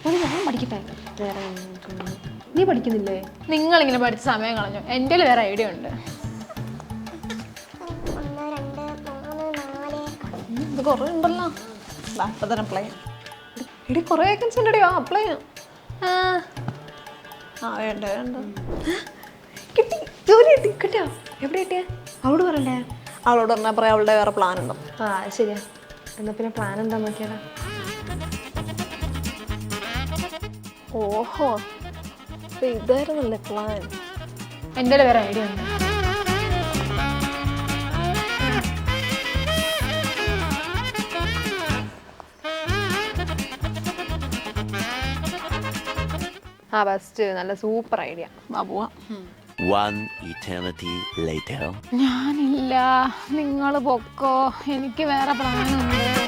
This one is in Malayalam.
ഞാൻ പഠിക്കട്ടെ. വേറെ നീ പഠിക്കുന്നില്ലേ? നിങ്ങളിങ്ങനെ പഠിച്ച സമയം കളഞ്ഞു. എൻ്റെ വേറെ ഐഡിയ ഉണ്ട്. ഇത് കുറേ ഉണ്ടല്ലോ. ഇപ്പം തന്നെ അപ്ലൈ ചെയ്യാം. ഇടി കുറേ വേക്കൻസി ഉണ്ടടി. അപ്ലൈ ചെയ്യാം. വേണ്ട വേണ്ട. കിട്ടി, ജോലി കിട്ടി. കിട്ടിയോ? എവിടെ കിട്ടിയാ? അവളോട് പറയണ്ടേ? അവളോട് പറഞ്ഞാൽ പറയാം അവളുടെ വേറെ പ്ലാൻ ഉണ്ടോ. ശരിയാ. എന്നാ പിന്നെ പ്ലാൻ എന്താ നോക്കിയാലോ? ഓഹോ, ഇതായിരുന്നല്ലേ പ്ലാൻ. എൻ്റെ വേറെ ഐഡിയ ഉണ്ട്. ബെസ്റ്റ്. നല്ല സൂപ്പർ ഐഡിയ. ബാബുവാ. One eternity later. ഞാനില്ല, നിങ്ങൾ പൊക്കോ, എനിക്ക് വേറെ പ്ലാനുണ്ട്.